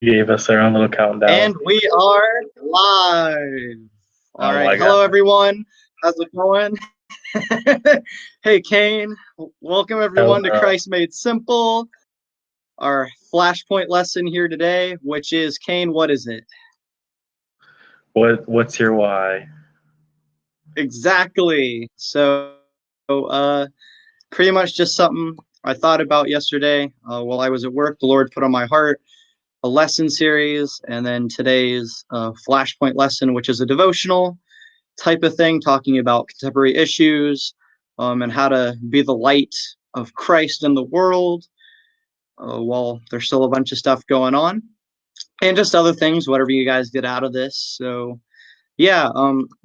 gave us our own little countdown. And we are live. All Oh right. my Hello, god. everyone. How's it going? Hey, Cain. Welcome, everyone, to Hello. Christ Made Simple. Our Flashpoint lesson here today, which is Cain, what is it? What's your why? Exactly. So, pretty much just something I thought about yesterday while I was at work. The Lord put on my heart a lesson series, and then today's Flashpoint lesson, which is a devotional type of thing, talking about contemporary issues and how to be the light of Christ in the world while there's still a bunch of stuff going on, and just other things, whatever you guys get out of this. So, yeah,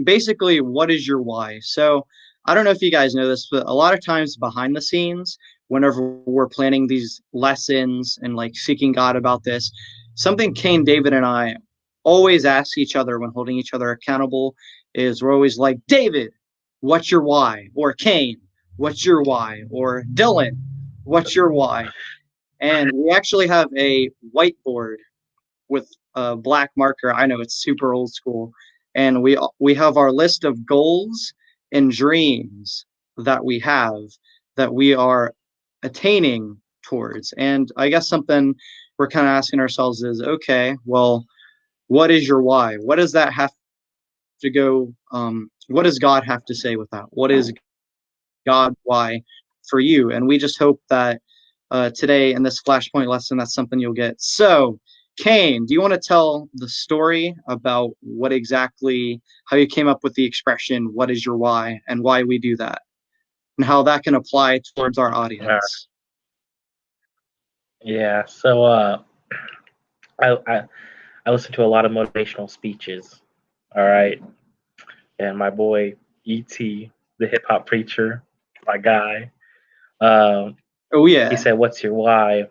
basically, what is your why? So, I don't know if you guys know this, but a lot of times behind the scenes, whenever we're planning these lessons and like seeking God about this, something Cain, David, and I always ask each other when holding each other accountable is we're always like, David, what's your why? Or Cain, what's your why? Or Dylan, what's your why? And we actually have a whiteboard with a black marker. I know it's super old school, and we have our list of goals and dreams that we are attaining towards. And I guess something we're kind of asking ourselves is, okay, well, what is your why? What does that have to go? What does God have to say with that? What is God why for you? And we just hope that today in this Flashpoint lesson, that's something you'll get. So, Cain, do you want to tell the story about how you came up with the expression, what is your why, and why we do that, and how that can apply towards our Uh, audience? yeah. I, I I listen to a lot of motivational speeches. All right, and my boy E.T., the hip hop preacher, my guy. Um, Oh, he yeah. said, "What's your why?"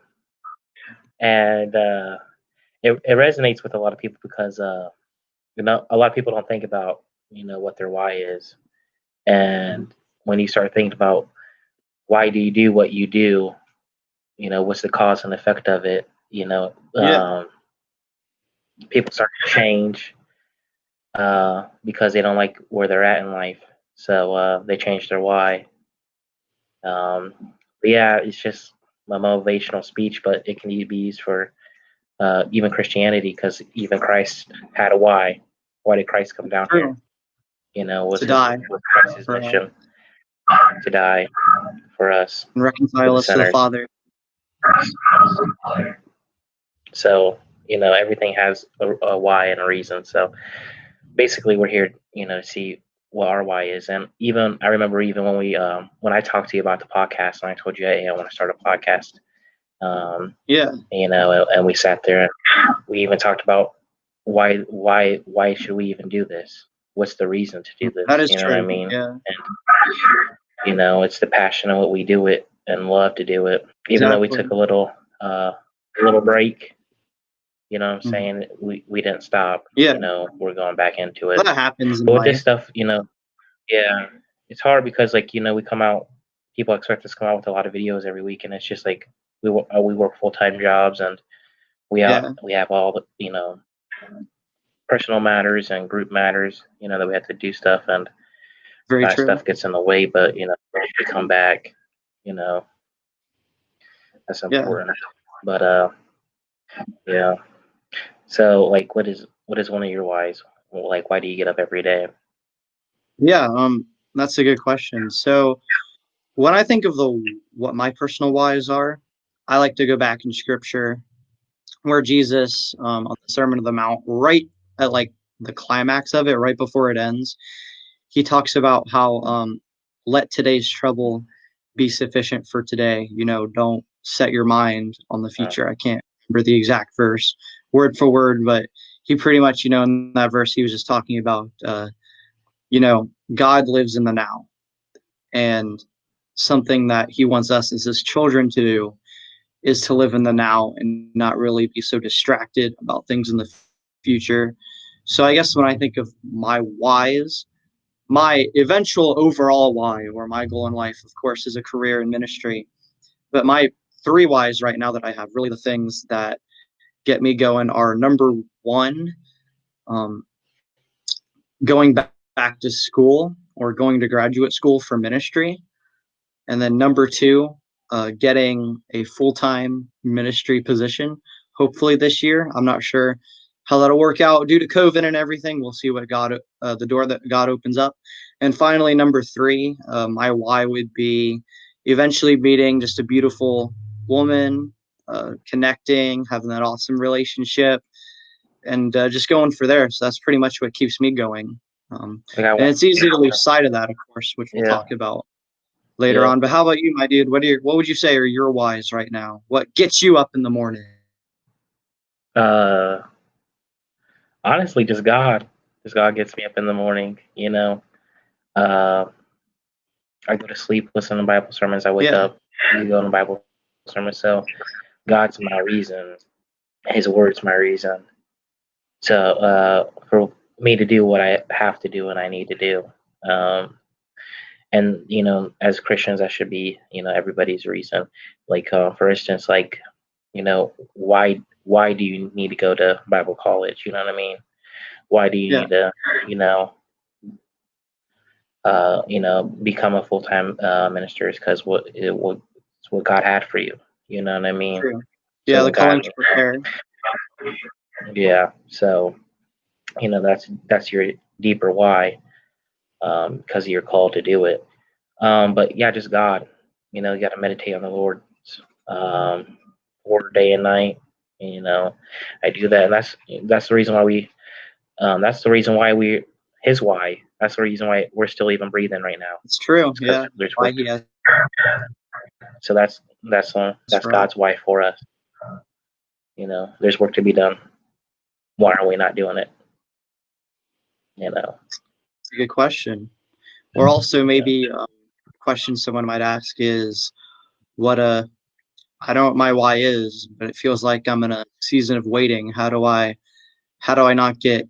And it resonates with a lot of people because a lot of people don't think about what their why is, and when you start thinking about why do you do what you do, what's the cause and effect of it, Yeah, people start to change because they don't like where they're at in life, so they change their why. um, but yeah, it's just a motivational speech, but it can be used for even Christianity, because even Christ had a why did Christ come down here? true. Was To die was Christ's for mission to die for us, and for reconcile the us to the sinners. Father. So everything has a why and a reason. So basically, we're here, to see what our why is. And even I remember, even when I talked to you about the podcast, and I told you, hey, I want to start a podcast. Yeah, And we sat there and we even talked about why should we even do this? What's the reason to do that this? is You know what I true. mean? Yeah, And it's the passion of what we do it and love to do it. Even though we exactly. took a little break, you know what I'm Mhm. saying? We didn't stop. Yeah, We're going back into it. that happens in But with this life. stuff, yeah, it's hard because, like, we come out, people expect us to come out with a lot of videos every week, and it's just like we work full-time jobs, and Yeah, we have all the personal matters and group matters, that we have to do stuff, and very true. stuff gets in the way. But we come back, you know, that's Yeah, important. But yeah. So, like, what is one of your whys? Like, why do you get up every day? yeah. That's a good question. So when I think of the what my personal whys are, I like to go back in scripture where Jesus, on the Sermon on the Mount, right at like the climax of it, right before it ends, he talks about how let today's trouble be sufficient for today. Don't set your mind on the Uh, future. I can't remember the exact verse word for word, but he pretty much, in that verse, he was just talking about, God lives in the now, and something that he wants us as his children to do is to live in the now and not really be so distracted about things in the future. So I guess when I think of my whys, my eventual overall why or my goal in life, of course, is a career in ministry. But my three whys right now that I have, really the things that get me going are number one, um, going back to school or going to graduate school for ministry. And then number two, getting a full-time ministry position, hopefully this year. I'm not sure how that'll work out due to COVID and everything. We'll see what the door that God opens up. And finally, number three, my why would be eventually meeting just a beautiful woman, connecting, having that awesome relationship, and just going for there. So that's pretty much what keeps me going. Like I And want, it's easy to lose sight of that, of course, which we'll yeah, talk about later yeah. on. But how about you, my dude? What would you say are your whys right now? What gets you up in the morning? Uh, Honestly, just God. Just God gets me up in the morning. Uh, I go to sleep, listen to Bible sermons. I wake Yeah, up, you go to Bible sermons. So God's my reason. His word's my reason. So for me to do what I have to do and I need to do. Um, and as Christians, that should be everybody's reason. Like for instance, like why do you need to go to Bible college? You know what I mean? Why do you yeah, need to you know become a full time minister? Is because it's what God had for you. You know what I mean? true. So Yeah, the when God, calling to prepare. yeah, so that's your deeper why, because you're called to do it. But yeah, just God. You got to meditate on the Lord, um, word day and night. And, I do that, and that's the reason why that's the reason why we his why. That's the reason why we're still even breathing right now. It's true. It's because Yeah, there's why work. he has So that's right. God's why for us. There's work to be done. Why are we not doing it? You know. It's a good question. Or also Yeah. maybe a question someone might ask is what a I don't know what my why is, but it feels like I'm in a season of waiting. How do I not get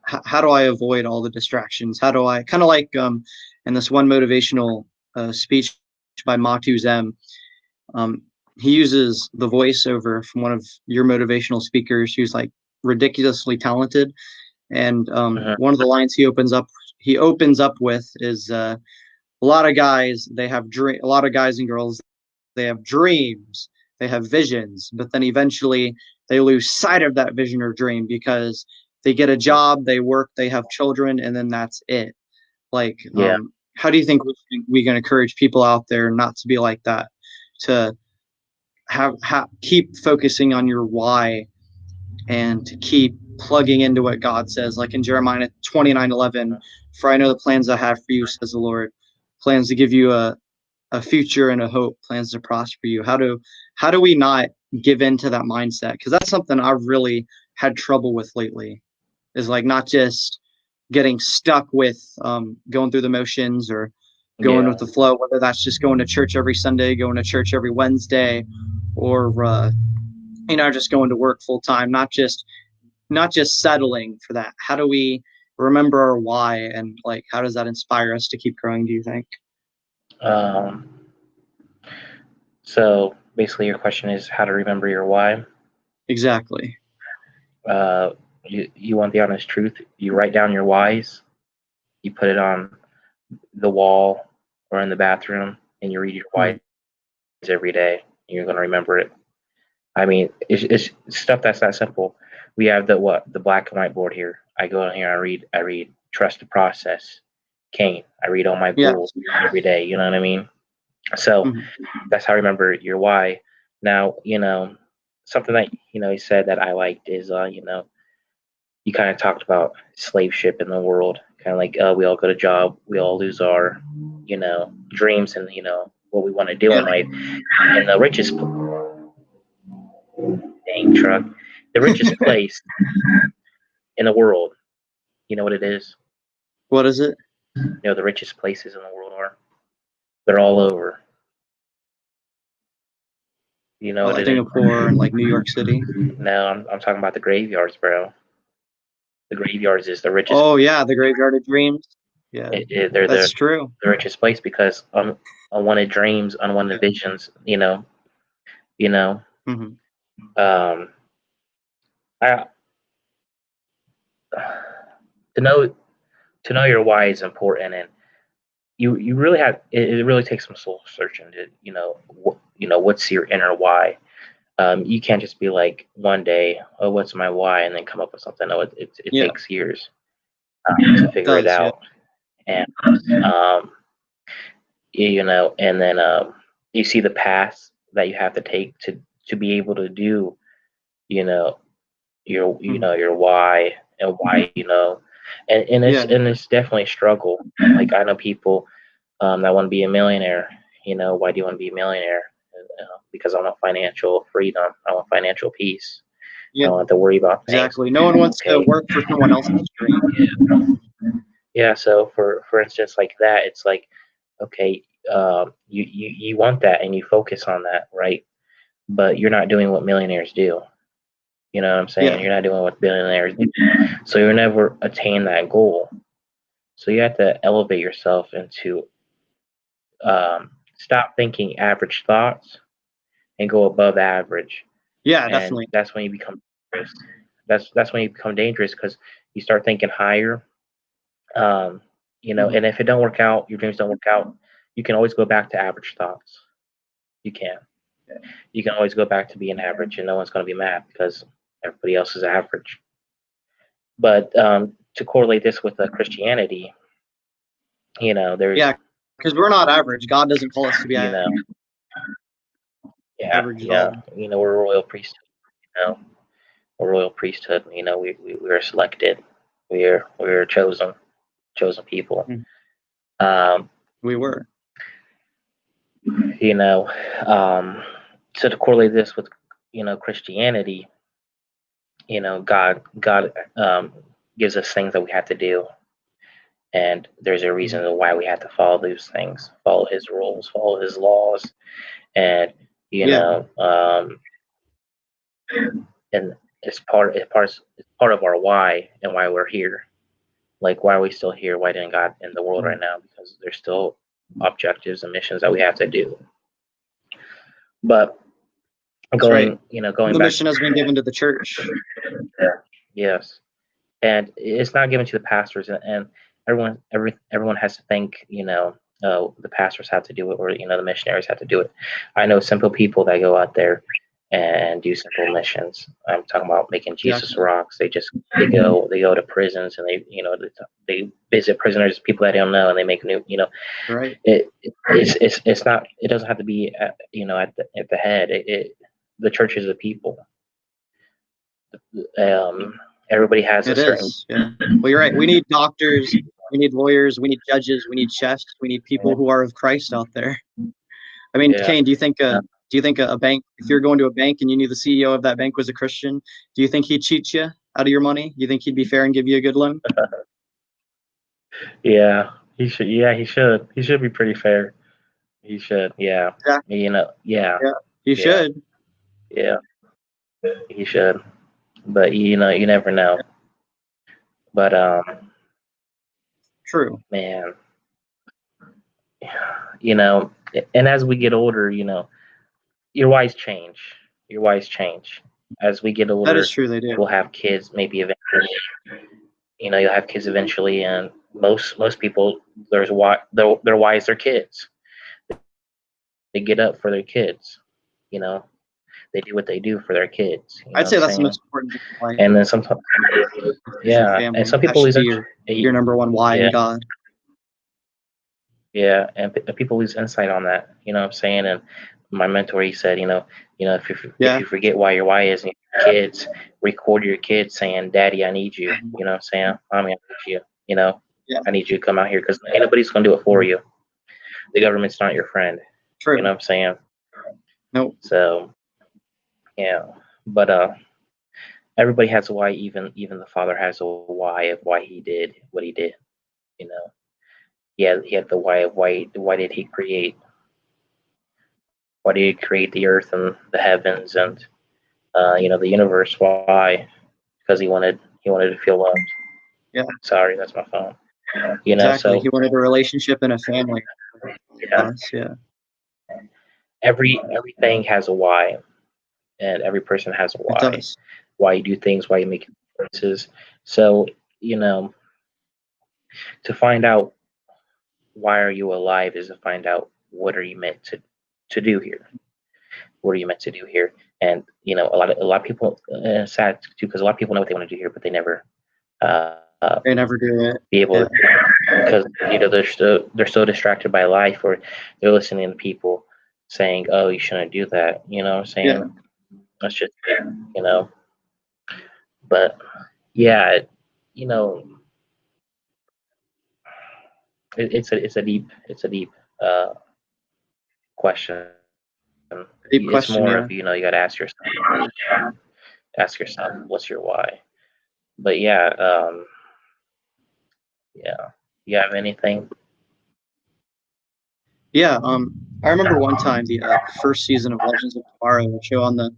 how do I avoid all the distractions? How do I kind of like in this one motivational speech by Matu Zem, um, he uses the voiceover from one of your motivational speakers who's like ridiculously talented, and Mhm. one of the lines he opens up with is a lot of guys a lot of guys and girls they have dreams, they have visions, but then eventually they lose sight of that vision or dream because they get a job, they work, they have children, and then that's it. Like, Yeah. how do you think we can encourage people out there not to be like that, to keep focusing on your why and to keep plugging into what God says, like in Jeremiah 29:11, for I know the plans I have for you, says the Lord, plans to give you a future and a hope, plans to prosper you. How do we not give into that mindset? Because that's something I've really had trouble with lately. Is like not just getting stuck with going through the motions or going with Yeah. the flow. Whether that's just going to church every Sunday, going to church every Wednesday, or just going to work full time. Not just settling for that. How do we remember our why, and like how does that inspire us to keep growing? Do you think? Um, so basically, your question is how to remember your why. Exactly. You want the honest truth. You write down your whys. You put it on the wall or in the bathroom, and you read your Hmm. whys every day. You're gonna remember it. I mean, it's stuff that's that simple. We have the black and white board here. I go in here. I read. Trust the process. Cain. I read all my Yes. goals every day. You know what I mean? So Hmm. that's how I remember your why. Now, something that he said that I liked is you kind of talked about slave ship in the world, kind of like we all go to job, we all lose our dreams and what we want to do in Yeah. life. And the richest dang truck, the richest place in the world, you know what it is? What is it? The richest places in the world are. They're all over. You know what Like it is? Singapore and like New York City. No, I'm talking about the graveyards, bro. The graveyards is the richest. Oh yeah, the Graveyard of Dreams. Yeah, They're that's true. the richest place because unwanted dreams, unwanted Yeah. visions. You know. Hmm. Um, I to know to know your why is important, and you really have it really takes some soul searching to what's your inner why. You can't just be like one day, oh, what's my why, and then come up with something. No, it Yeah, takes years to it figure it does. Yeah, out, and um, and then you see the paths that you have to take to be able to do, you know, Mhm. your why and why, Yeah, and it's definitely a struggle. Like I know people that want to be a millionaire. Why do you want to be a millionaire? Because I want financial freedom. I want financial peace. I yeah, don't have to worry about things. exactly. No one wants to Okay. work for someone else's dream. Yeah. So for instance, like that, it's like, okay, you want that and you focus on that, right? But you're not doing what millionaires do. You know what I'm saying? Yeah, You're not doing what billionaires do. So you'll never attain that goal. So you have to elevate yourself into stop thinking average thoughts and go above average. yeah, And definitely. that's when you become dangerous. That's when you become dangerous because you start thinking higher. Um, Mhm. and if it don't work out, your dreams don't work out, you can always go back to average thoughts. You can. Yeah, You can always go back to being average, and no one's going to be mad because everybody else is average. But to correlate this with Christianity, there's, yeah, because we're not average. God doesn't call us to be you know, yeah, average at yeah, all. we're a royal priesthood. You know, we're a royal priesthood. We are selected. We are chosen people. Mhm. Um, We were. you know, so to correlate this with, Christianity, God gives us things that we have to do, and there's a Mhm. reason why we have to follow those things, follow His rules, follow His laws, and you Yeah, know, and it's part of our why and why we're here. Like, why are we still here? Why didn't God end the world mhm. right now? Because there's still objectives and missions that we have to do. But That's right. going The back, mission has been given to the church. yes, and it's not given to the pastors, and everyone has to think, the pastors have to do it, or the missionaries have to do it. I know simple people that go out there and do simple missions. I'm talking about making Jesus Exactly. rocks. They go to prisons, and they visit prisoners, people that they don't know, and they make new, Right. it's not, it doesn't have to be at the head. The church is the people. Everybody has a It certain. is. Yeah. Well, you're right. We need doctors. We need lawyers. We need judges. We need chefs. We need people who are of Christ out there. I mean, Yeah. Kane, do you think a bank, if you're going to a bank and you knew the CEO of that bank was a Christian, do you think he'd cheat you out of your money? Do you think he'd be fair and give you a good loan? Yeah, he should. Yeah, he should. He should be pretty fair. He should. Yeah. Yeah. Yeah. Yeah. You Yeah. should. Yeah. He should. But you never know. But True. man, you know, and as we get older, your whys change. Your whys change. As we get That is older, true. They do. we'll have kids. Maybe eventually, you'll have kids eventually, and most people, their why is their kids. They get up for their kids. You know, they do what they do for their kids. You know I'd what I'm say that's the saying? most important thing in life And then sometimes, is your yeah, and family. some That people should lose be interest. your number one why in Yeah, God. yeah, and people lose insight on that. You know what I'm saying? And my mentor, he said, if Yeah. you forget why your why is, and your kids, record your kids saying, "Daddy, I need you." Mhm. You know what I'm saying? Mommy, I need you. You know, Yeah. I need you to come out here because ain't nobody's gonna do it for Mhm. you. The government's not your friend. You know True. what I'm saying? No, So yeah, but everybody has a why. Even the father has a why of why he did what he did. You know, he had the why of why did he create? Why did he create the earth and the heavens and the universe? Why? Because he wanted to feel loved. yeah, Sorry, that's my phone. exactly. So He wanted a relationship and a family with yeah, us. Yeah, everything has a why, and every person has a it why. does. why you do things, why you make choices. So, you know, to find out why are you alive is to find out what are you meant to do here. What are you meant to do here? And a lot of people, sad too, because a lot of people know what they want to do here, but they never uh, uh, They never do it. be able Yeah. to, because they're so distracted by life, or they're listening to people saying, "Oh, you shouldn't do that." You know what I'm Yeah. saying? That's just you know. But yeah, you know, it's a deep uh, question. Deep It's question. more Yeah. of you got to ask yourself, what's your why? But yeah, yeah. You have anything? Yeah. I remember one time the first season of Legends of Tomorrow, a show on the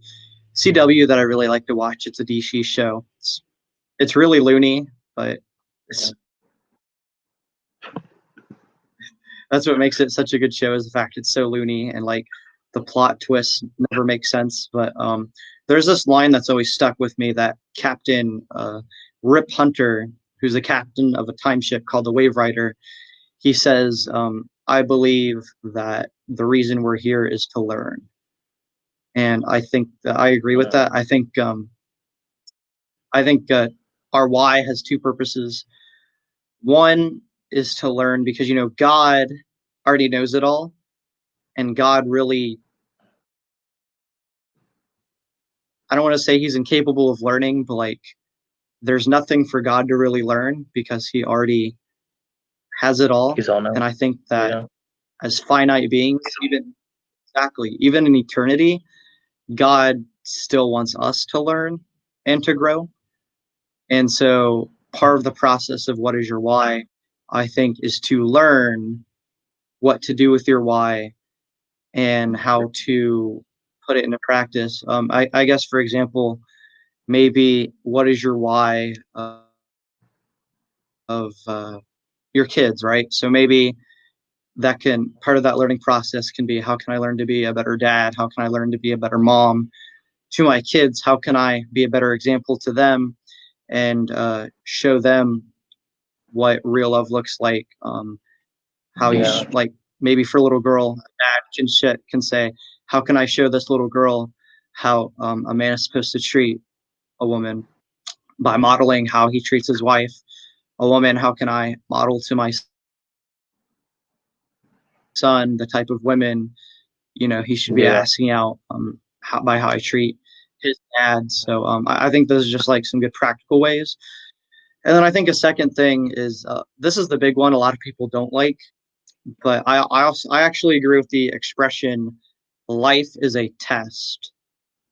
CW that I really like to watch. It's a DC show. It's really loony, but it's, that's what makes it such a good show, is the fact it's so loony, and like the plot twists never make sense. But there's this line that's always stuck with me that Captain Rip Hunter, who's the captain of a time ship called the Wave Rider, he says, "I believe that the reason we're here is to learn," and I think that I agree with that. I think our why has two purposes. One is to learn because God already knows it all, and God really, I don't want to say he's incapable of learning, but like there's nothing for God to really learn because he already has it all. He's all And know. I think that Yeah. as finite beings, even in eternity, God still wants us to learn and to grow. And so part of the process of what is your why, I think, is to learn what to do with your why and how to put it into practice. I guess, for example, maybe what is your why of your kids, right? So maybe that can part of that learning process can be, how can I learn to be a better dad? How can I learn to be a better mom to my kids? How can I be a better example to them and show them what real love looks like? How Yeah. like maybe for a little girl, a dad can say, how can I show this little girl how a man is supposed to treat a woman by modeling how he treats his wife? A woman, how can I model to my son the type of women he should be Yeah. asking out, by how I treat his dad? So I think those are just like some good practical ways. And then I think a second thing is, this is the big one a lot of people don't like, but I actually agree with the expression, life is a test.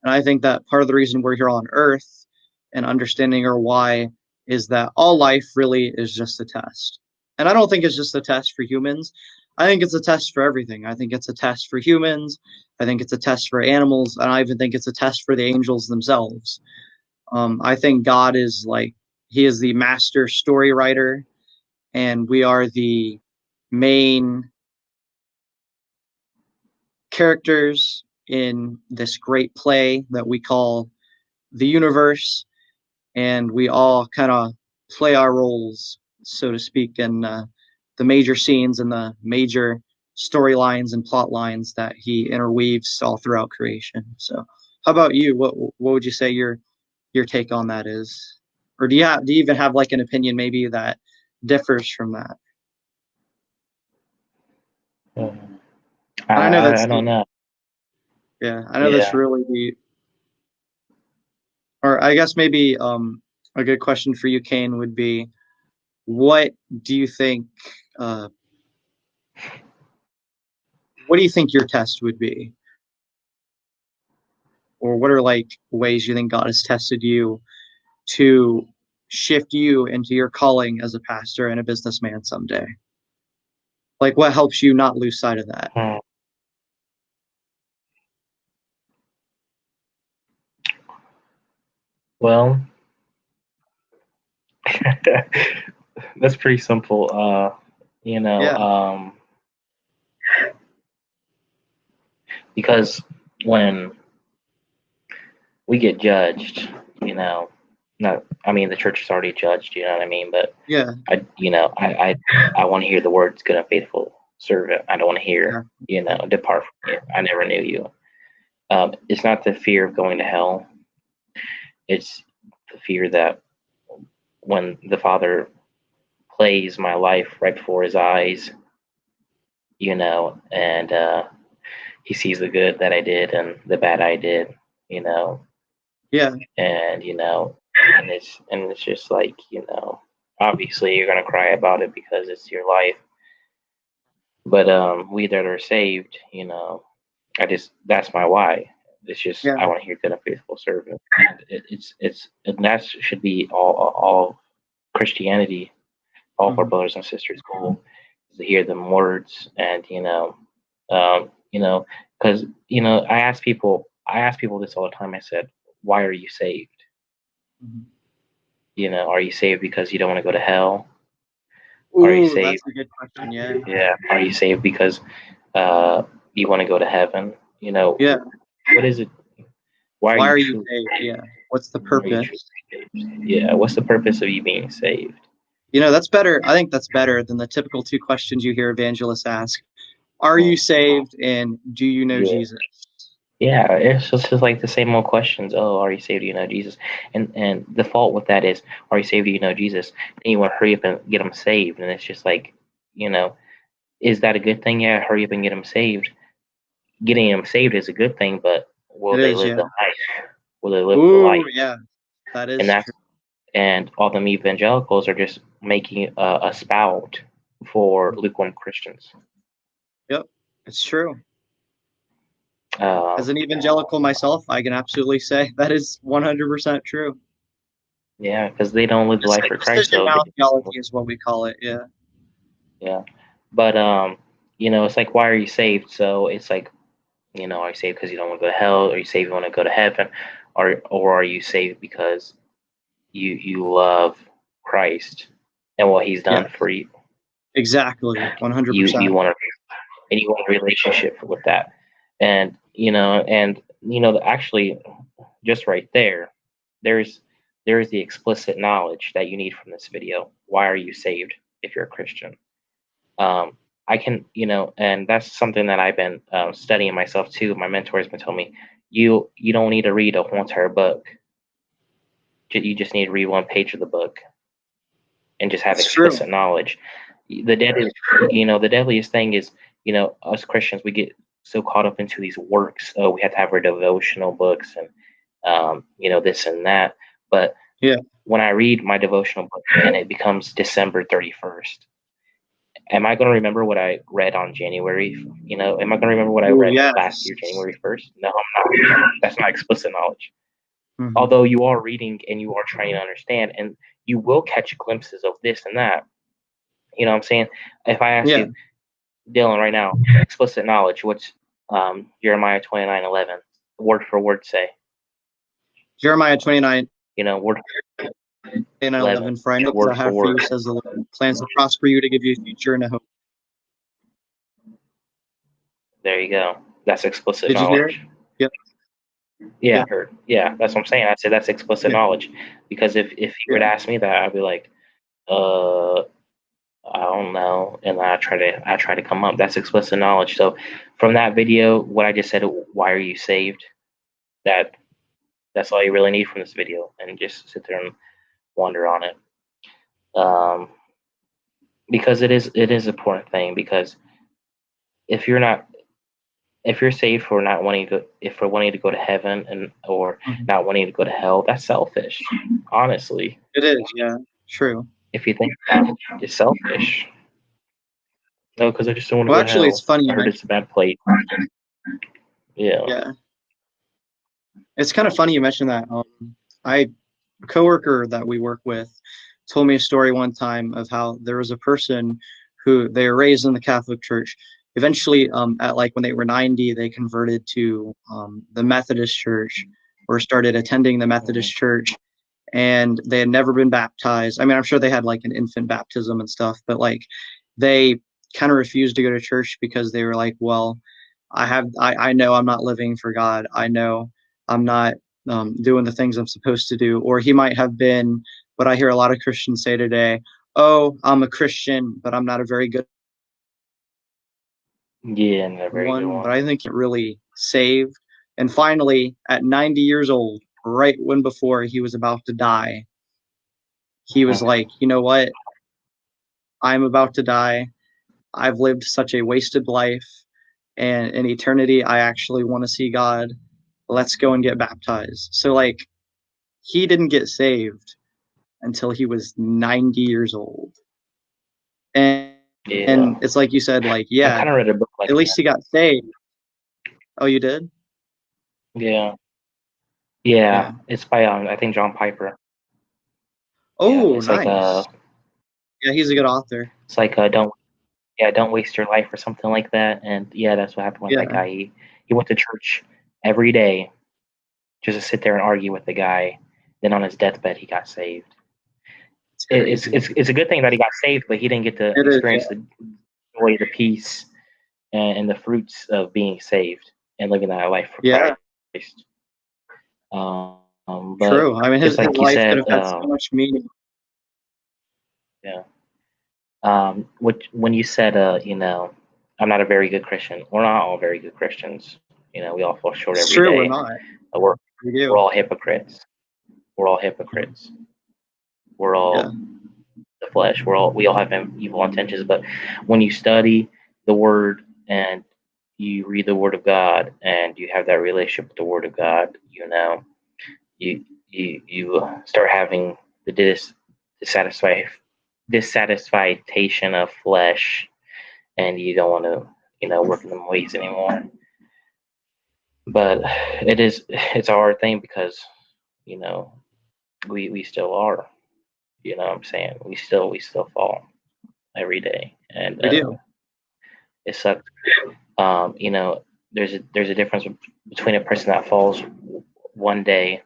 And I think that part of the reason we're here on Earth and understanding our why is that all life really is just a test. And I don't think it's just a test for humans. I think it's a test for everything. I think it's a test for humans. I think it's a test for animals. And I even think it's a test for the angels themselves. I think God is like, he is the master story writer, and we are the main characters in this great play that we call the universe, and we all kind of play our roles, so to speak, in the major scenes and the major storylines and plot lines that he interweaves all throughout creation. So, how about you? What would you say your take on that is, or do you even have like an opinion maybe that differs from that? Mhm. And I know I that's don't deep. know. Yeah, I know that's Yeah. really deep. Or I guess maybe a good question for you, Kane, would be, what do you think? Uh, what do you think your test would be, or what are like ways you think God has tested you to shift you into your calling as a pastor and a businessman someday? Like, what helps you not lose sight of that? Hmm. Well, that's pretty simple. You know, Yeah, um, because when we get judged, you know, not, I mean, the church is already judged, you know what I mean? But Yeah. I want to hear the words, good and faithful servant. I don't want to hear, Yeah. depart from me. I never knew you. It's not the fear of going to hell. It's the fear that when the Father plays my life right before his eyes, and he sees the good that I did and the bad I did, you know, Yeah. and and it's just like, obviously you're gonna cry about it because it's your life. But we that are saved, that's my why. It's just Yeah. I want to hear good and faithful servant. And and that should be all Christianity, all of our Mhm. brothers and sisters' goal is to hear them words, and because I ask people this all the time. I said, why are you saved? Mhm. Are you saved because you don't want to go to hell? Are you Ooh, saved? that's a good question. Yeah. Yeah. Are you saved because uh, you want to go to heaven? Yeah. What is it? Why are Why you are you truly saved? Yeah. What's the Are you truly purpose? saved? Yeah. What's the purpose of you being saved? That's better. I think that's better than the typical two questions you hear evangelists ask. Are you Hmm. saved and do you know Yeah. Jesus? Yeah, it's just like the same old questions. Oh, are you saved? Do you know Jesus? And the fault with that is, are you saved? Do you know Jesus? And you want to hurry up and get them saved, and it's just like, you know, is that a good thing? Yeah, hurry up and get them saved. Getting them saved is a good thing, but will It they is, live the yeah. life? Will they live the Ooh, life? yeah. That And is that's true. and all them evangelicals are just making a spout for lukewarm Christians. Yep. It's true. Uh, As an evangelical myself, I can absolutely say that is 100% true. yeah, because they don't live the life for Christ, Circumcision so mouth theology is what we call it. Yeah. yeah. But it's like, why are you saved? So it's like, are you saved because you don't want to go to hell? Are you saved you want to go to heaven? Or are you saved because you love Christ and what He's Yeah. done for you? Exactly. You 100%. want to and you want a relationship with that, and actually, just right there, there's there's the explicit knowledge that you need from this video. Why are you saved if you're a Christian? um, I can, and that's something that I've been studying myself too. My mentor has been telling me, you don't need to read a whole entire book. You just need to read one page of the book and just have It's true. explicit knowledge. The deadly, the deadliest thing is, us Christians, we get so caught up into these works. Oh, we have to have our devotional books and, this and that. But Yeah. when I read my devotional book and it becomes December 31st, am I going to remember what I read on January? Am I going to remember what I Ooh, read last year, yes. January 1st? No, I'm not. That's not explicit knowledge. Hmm. Although you are reading and you are trying to understand, and you will catch glimpses of this and that. You know what I'm saying? If I ask Yeah. you, Dylan, right now, explicit knowledge, what's Jeremiah 29:11, word for word say? Jeremiah 29, Word 11, 11. For I know that word I for have for you, word. says the Lord, plans to prosper you, to give you a future and a hope. There you go. That's explicit Did you hear it? knowledge. Yep. Yeah, Yeah. I heard. Yeah, that's what I'm saying. I'd say that's explicit Yeah. knowledge, because if you were to Yeah. ask me that, I'd be like, uh, I don't know, and I try to come up. That's explicit knowledge. So from that video, what I just said, why are you saved? That that's all you really need from this video, and just sit there and wonder on it. Um, because it is an important thing, because if you're not if you're saved for not wanting to if for wanting to go to heaven, and or Mhm. not wanting to go to hell, that's selfish. Honestly, It is. Yeah. True. if you think about it, it's selfish. No, because I just don't want to Well, go to actually, it's hell. funny I you heard it's mentioned. a bad place. Yeah. Yeah. It's kind of funny you mentioned that. I a coworker that we work with told me a story one time of how there was a person who they were raised in the Catholic Church. Eventually, at like when they were 90, they converted to the Methodist Church, or started attending the Mhm. Methodist Church, and they had never been baptized. I mean, I'm sure they had like an infant baptism and stuff, but like they kind of refused to go to church because they were like, well, I know I'm not living for God. I know I'm not doing the things I'm supposed to do. Or he might have been what I hear a lot of Christians say today: oh, I'm a Christian, but I'm not a very good Yeah, and a very good one. But one. I think he really saved. And finally, at 90 years old, right when before he was about to die, he was Mhm. like, you know what? I'm about to die. I've lived such a wasted life. And in eternity, I actually want to see God. Let's go and get baptized. So, like, he didn't get saved until he was 90 years old. And, Yeah, and it's like you said, like, I yeah, kind of read a book like at least that. he got saved. Oh, you did? Yeah, Yeah. yeah, it's by I think John Piper. Yeah, Oh, nice. Yeah, he's a good author. it's like don't waste your life or something like that. And yeah, that's what happened with that Yeah, guy. He went to church every day just to sit there and argue with the guy. Then on his deathbed, he got saved. it's crazy. It's a good thing that he got saved, but he didn't get to It is, yeah. experience the joy, the peace, and the fruits of being saved and living that life for Yeah, Christ. But true. I mean, his, just his like you life could said, have had so much meaning. yeah. When you said, I'm not a very good Christian. We're not all very good Christians. We all fall short It's every true, we're day. not. Uh, We're We we're do. all hypocrites. We're all hypocrites. We're Yeah, all the flesh. We all have evil intentions. But when you study the Word and you read the Word of God and you have that relationship with the Word of God, you start having the dissatisfied dissatisfaction of flesh, and you don't want to work in them ways anymore. But it's a hard thing because you know we still are. What I'm saying, we still fall every day, and we do. it sucks. There's a difference between a person that falls one day,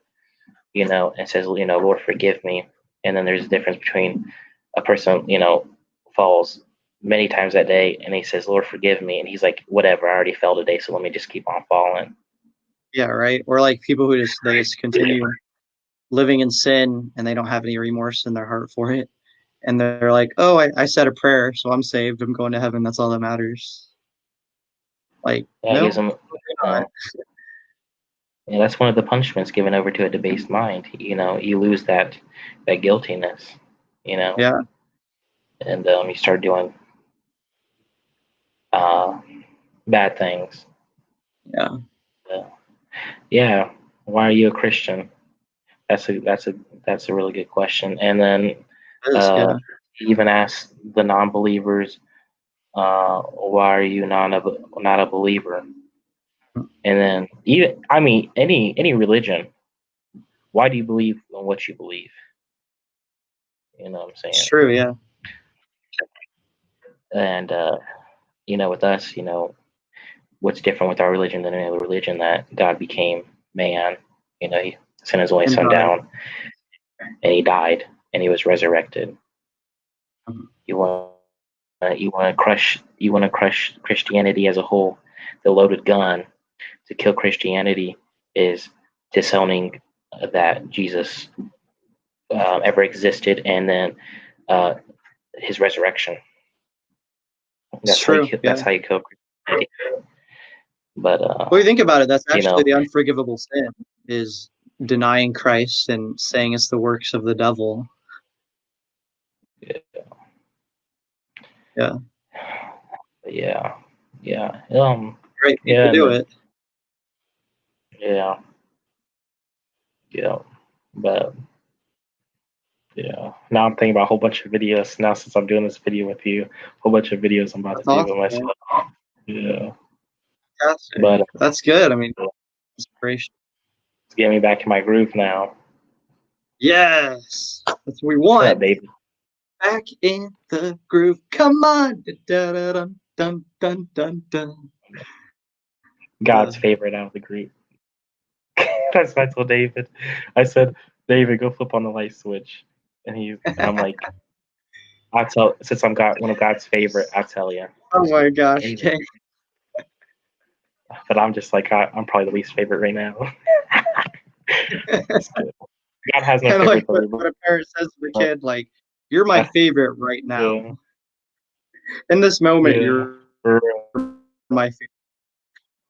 and says, Lord, forgive me. And then there's a difference between a person, falls many times that day and he says, Lord, forgive me. And he's like, whatever, I already fell today, so let me just keep on falling. Yeah, right. Or like people who just continue living in sin and they don't have any remorse in their heart for it. And they're like, oh, I said a prayer, so I'm saved. I'm going to heaven. That's all that matters. Like, Yeah, it gives no, him, you're not. uh, yeah, that's one of the punishments given over to a debased mind. You lose that guiltiness, you know, Yeah, and you start doing uh, bad things. yeah. Uh, yeah, why are you a Christian? That's a really good question. And then It is, uh, yeah. he even asks the non-believers, why are you not a believer? And then even I mean any religion, why do you believe in what you believe? You know what I'm It's saying? true, yeah. And with us, what's different with our religion than any other religion, that God became man. He sent his only And son die. down, and he died, and he was resurrected. You want you want to crush Christianity as a whole. The loaded gun to kill Christianity is disowning that Jesus ever existed, and then uh, his resurrection. It's That's how true, you that's yeah. how you kill Christianity. But Well, you think about it, that's you actually know, the unforgivable sin, is denying Christ and saying it's the works of the devil. Yeah. yeah, yeah, Great people yeah, do and it. yeah, yeah, but yeah. Now I'm thinking about a whole bunch of videos. Now since I'm doing this video with you, a whole bunch of videos I'm about to That's do with awesome, man. myself. Yeah, Fantastic. but That's good. I mean, inspiration. it's getting me back in my groove now. Yes. That's what we What's want. up, baby? Back in the groove. Come on. Dun, dun, dun, dun, dun, dun. God's favorite out of the group. That's what I told David. I said, David, go flip on the light switch, and I'm like, I'll tell, since I'm one of God's favorite, I'll tell you. Oh my gosh, David. Kay. But I'm just like, I'm probably the least favorite right now. Just kidding. God has no Kind of like favorites, what everybody. a parent says to the kid, like, "You're my favorite right now. Yeah, In this moment, yeah, you're for real. my favorite."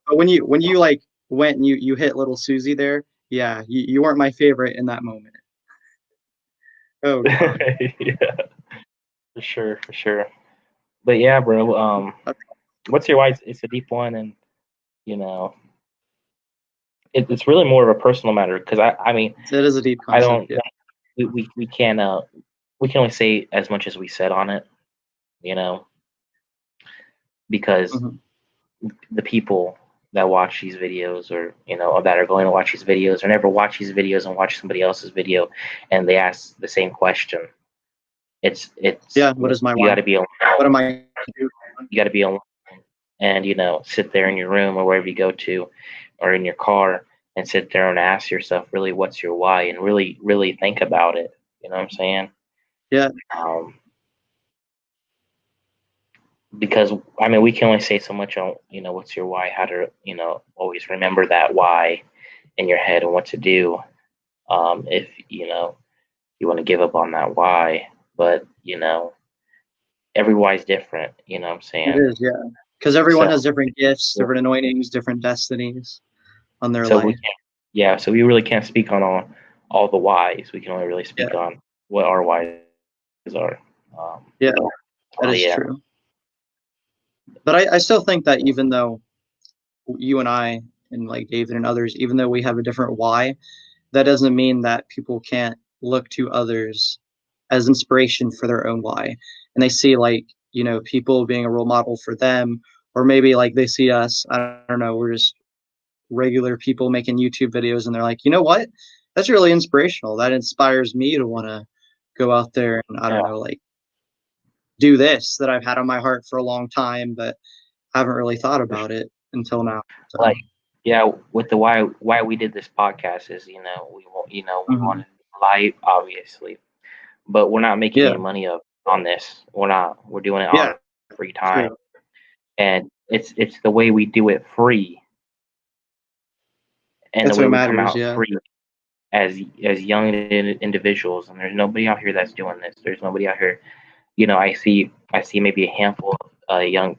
But when you like went and you hit little Susie there, yeah, you weren't my favorite in that moment. Oh God. Yeah, for sure, for sure. But yeah, bro. That's, What's your why? It's a deep one, and you know, it's really more of a personal matter because I mean, it is a deep I concept. don't. Yeah. We can't. We can only say as much as we said on it. You know, because Mhm. the people that watch these videos or that are going to watch these videos or never watch these videos and watch somebody else's video and they ask the same question, it's Yeah. What is my you got why? to be alone. What am I doing? You got to be alone and sit there in your room or wherever you go to or in your car and sit there and ask yourself really what's your why and really think about it. You know what I'm saying? Yeah. um, because I mean we can only say so much on what's your why, how to always remember that why in your head and what to do if you want to give up on that why. But every why is different. You know what I'm It saying? is. Yeah. Because everyone So has different gifts, different anointings, different destinies on their so we life. can't. Yeah. So we really can't speak on all the whys. We can only really Yeah. speak on what our whys are. Um, Yeah. That oh is yeah. true. But I still think that even though you and I and like David and others, even though we have a different why, that doesn't mean that people can't look to others as inspiration for their own why. And they see like, people being a role model for them, or maybe like they see us, I don't know, we're just regular people making YouTube videos and they're like, you know what? That's really inspirational. That inspires me to want to go out there and I Yeah. don't know, like do this that I've had on my heart for a long time, but haven't really thought For sure. about it until now. Like So, yeah, with the why we did this podcast is we mhm. wanted light obviously, but we're not making Yeah, any money on this. We're doing it on yeah, our free time, true. and it's the way we do it free and the That's way what we come matters. out Yeah, free as young individuals. And there's nobody out here that's doing this. There's nobody out here. I see maybe a handful of young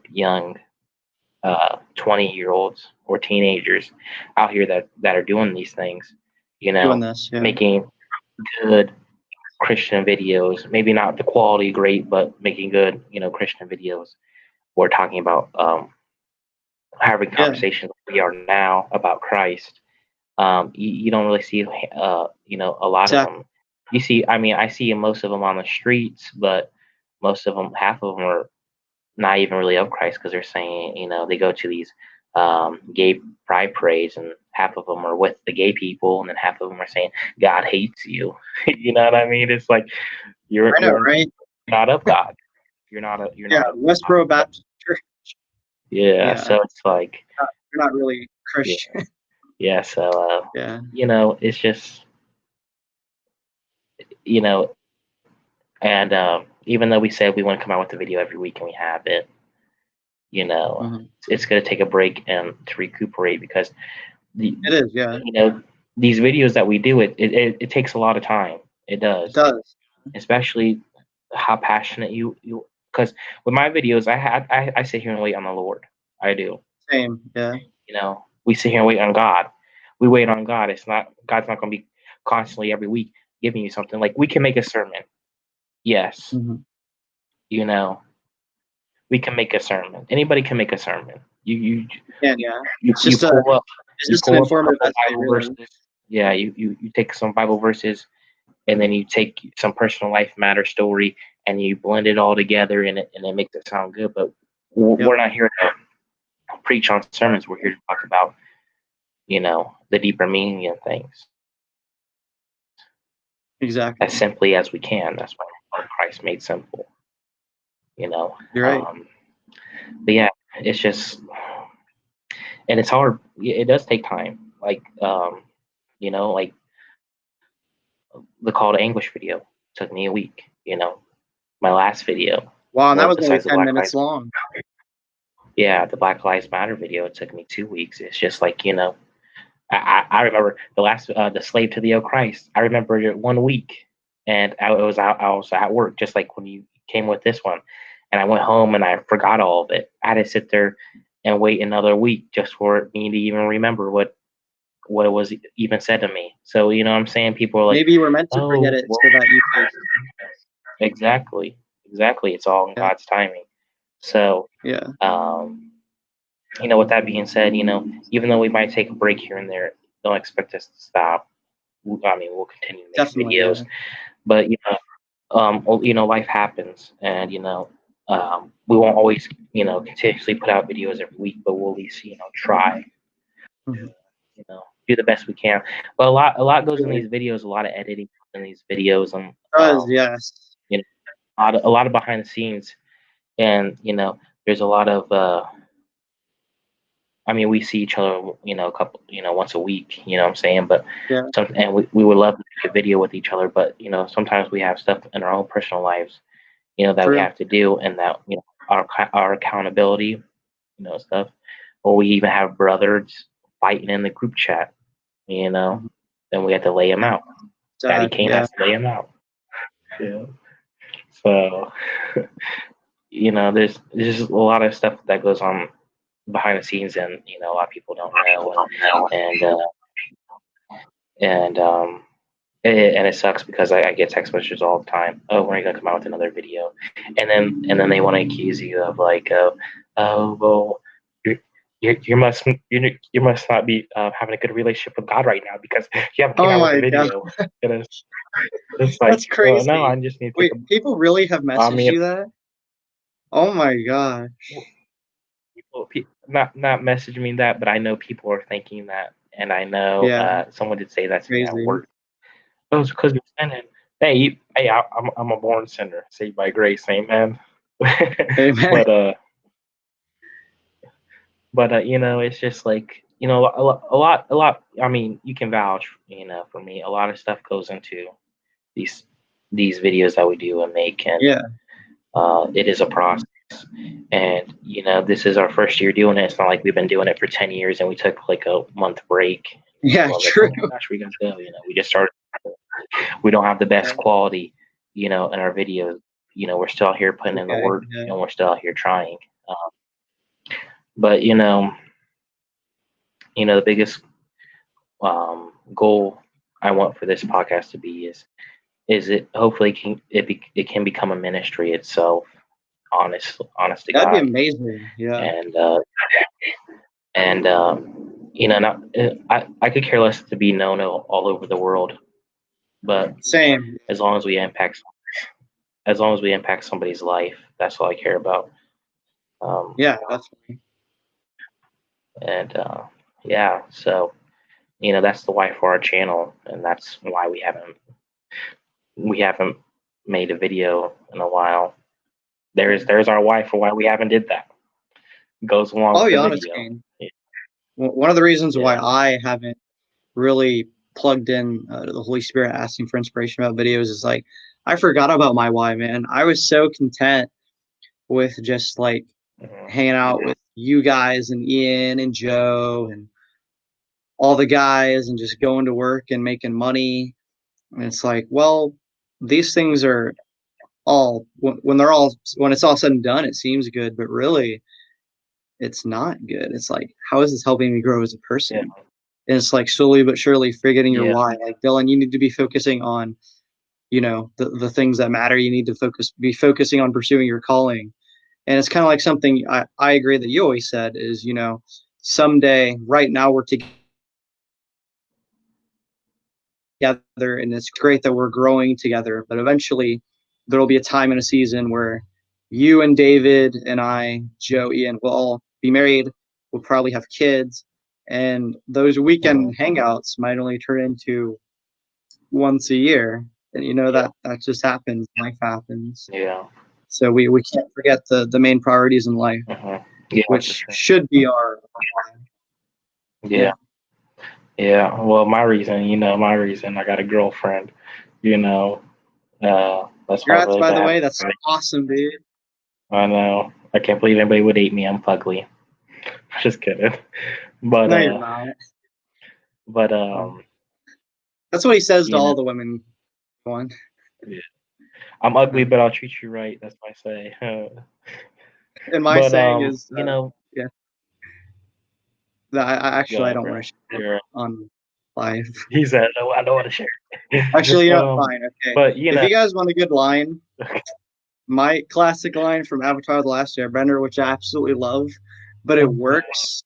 20-year-olds or teenagers out here that are doing these things. doing this. Yeah, Making good Christian videos. Maybe not the quality great, but making good Christian videos. We're talking about having yeah, conversations like we are now about Christ. You don't really see a lot of exactly. them. You see, I mean, I see most of them on the streets, but most of them, half of them are not even really of Christ because they're saying, they go to these gay pride parades, and half of them are with the gay people, and then half of them are saying God hates you. You know what I mean? It's like you're I know, you're right? not of God. You're Yeah, not of God. Westboro Baptist Church. Yeah. Yeah, So it's like, you're not really yeah, Christian. yeah. So Yeah, it's just you know, and even though we said we want to come out with a video every week and we have it, you know, mhm. it's going to take a break and to recuperate because the It is. Yeah, these videos that we do it takes a lot of time. It it does, does. especially how passionate you because with my videos I sit here and wait on the Lord. I do. Same. Yeah, We sit here and wait on God. We wait on God. It's not God's not going to be constantly every week giving you something. Like we can make a sermon. Yes, hmm, you know, we can make a sermon. Anybody can make a sermon. and yeah, You, it's you just a pull up it's you just an pull up a informative couple essay, Bible really. verses. Yeah, you take some Bible verses and then you take some personal life matter story and you blend it all together and it makes it sound good. But Yep, we're not here to preach on sermons. We're here to talk about the deeper meaning of things as exactly. simply as we can. That's why Christ made simple. You know, You're right. um, but yeah, it's just and it's hard. It does take time. Like like the call to anguish video took me a week. My last video, Wow, and that well, was only besides the 10 minutes long. Yeah, the Black Lives Matter video, it took me 2 weeks. It's just like, I remember the slave to the O Christ. I remember it 1 week, and I was at work, just like when you came with this one, and I went home and I forgot all of it. I had to sit there and wait another week just for me to even remember what was even said to me. So you know what I'm saying? People are like, Maybe you were meant to forget oh, it well, so that you could. exactly, exactly. It's all in Yeah, God's timing. So, yeah, um, with that being said, even though we might take a break here and there, don't expect us to stop. I mean, we'll continue to make definitely. videos, Yeah. but life happens, and we won't always, continuously put out videos every week, but we'll at least, try, Mhm. do the best we can. But a lot goes in Absolutely. these videos, a lot of editing in these videos, and Does, yes. you know, a lot of behind the scenes, and there's a lot of I mean, we see each other, a couple, once a week, you know what I'm saying? But Yeah, and we would love to make a video with each other, but sometimes we have stuff in our own personal lives, that we true. have to do, and that our accountability, stuff, or we even have brothers fighting in the group chat, you know, Mhm. then we have to lay him Yeah, out. Daddy sad. Kane Yeah, has to lay him out. Yeah. So, there's just a lot of stuff that goes on behind the scenes, and a lot of people don't know, and it sucks because I get text messages all the time. Oh, when are you gonna come out with another video? And then they want to accuse you of like, oh well, you you must not be having a good relationship with God right now because you haven't came oh out with a my god, video. And it's like, that's no, crazy. I just need to take Wait, a. people really have I messaged mean, you that? Oh my god. people not message me that, but I know people are thinking that, and I know Yeah, someone did say that to me at crazy. work. Oh, it's because you're sinning. Hey, I'm a born sinner, saved by grace, amen. Amen. but it's just like a lot. I mean, you can vouch, for me. A lot of stuff goes into these these videos that we do and make, and Yeah, it is a process. And this is our first year doing it. It's not like we've been doing it for 10 years and we took like a month break. yeah, Well, like, true. oh my gosh, we gotta go. We just started. We don't have the best Yeah, quality, in our videos. We're still out here putting in the okay, work, yeah. and we're still out here trying. But the biggest goal I want for this podcast to be is it hopefully it can become a ministry itself. Honest to That'd be God, amazing. Yeah. and not I could care less to be known all over the world, but Same. as long as we impact as long as we impact somebody's life, that's all I care about. Um, Yeah, definitely. and yeah, so that's the why for our channel, and that's why we haven't made a video in a while. There's our why for why we haven't did that. Goes along I'll with be the honest, video. Kane. One of the reasons why Yeah. I haven't really plugged in the Holy Spirit asking for inspiration about videos is like I forgot about my why, man. I was so content with just like Mhm. hanging out with you guys and Ian and Joe and all the guys and just going to work and making money. And it's like, well, these things are all when it's all said and done, it seems good, but really it's not good. It's like, how is this helping me grow as a Yeah. person? And it's like slowly but surely forgetting your Yeah. why. Like Dylan, you need to be focusing on, the things that matter. You need to be focusing on pursuing your calling. And it's kind of like something I agree that you always said is, someday, right now we're together and it's great that we're growing together, but eventually there'll be a time in a season where you and David and I, Joe, Ian, will all be married. We'll probably have kids. And those Mhm. weekend hangouts might only turn into once a year. And Yeah. that just happens. Life happens. Yeah. So we can't forget the main priorities in life, Mhm. Yeah, for which sure. should be our why. Yeah. Yeah. Yeah. Well, my reason, I got a girlfriend. You know, that's not Congrats, really by the bad. way. That's awesome, dude. I know. I can't believe anybody would hate me. I'm ugly. Just kidding. But No, you're not. But That's what he says to you know, all the women. One. yeah. I'm ugly, but I'll treat you right. That's what I say. And my But saying is, yeah, that I actually I go, don't bro. want to share You're, on live. he said, "No, I don't want to share." Actually, you know, um, fine, okay. but If you guys want a good line, my classic line from Avatar: The Last Airbender, which I absolutely love, but it works.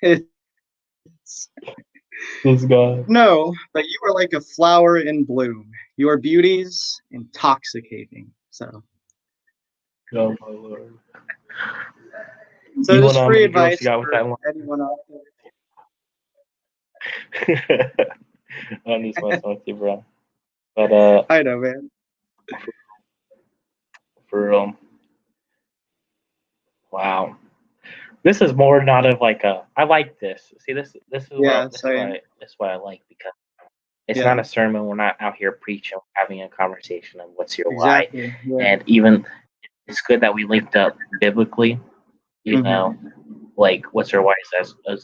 It's, this guy. no, but you are like a flower in bloom. Your beauty's intoxicating. Oh my lord. So You want just to know how free many girls you advice got with for that anyone out there. line? I'm just messing with you, bro. But I know, man. for wow. This is more not of like a. I like this. See, this is Yeah, what same. this is what I like because it's Yeah, not a sermon. We're not out here preaching. We're having a conversation of what's your why, exactly. Yeah. and even it's good that we linked up biblically. You Hmm. know, like what's your why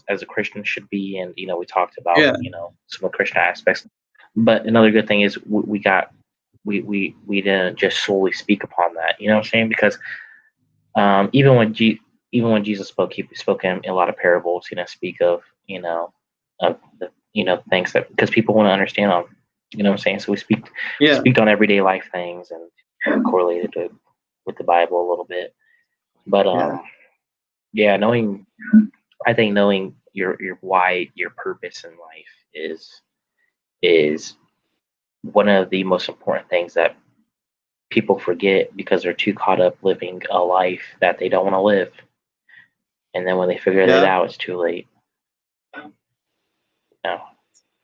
as a Christian should be, and we talked about Yeah. some of the Christian aspects. But another good thing is we didn't just solely speak upon that. You know what I'm saying? Because um, even when G- even when Jesus spoke, he spoke in a lot of parables. He didn't speak of of the things that because people want to understand them. You know what I'm saying? So we Yeah. speak on everyday life things and correlated it with the Bible a little bit. But Yeah. yeah, I think knowing your why, your purpose in life is one of the most important things that people forget because they're too caught up living a life that they don't want to live. And then when they figure it Yeah. out, it's too late. No,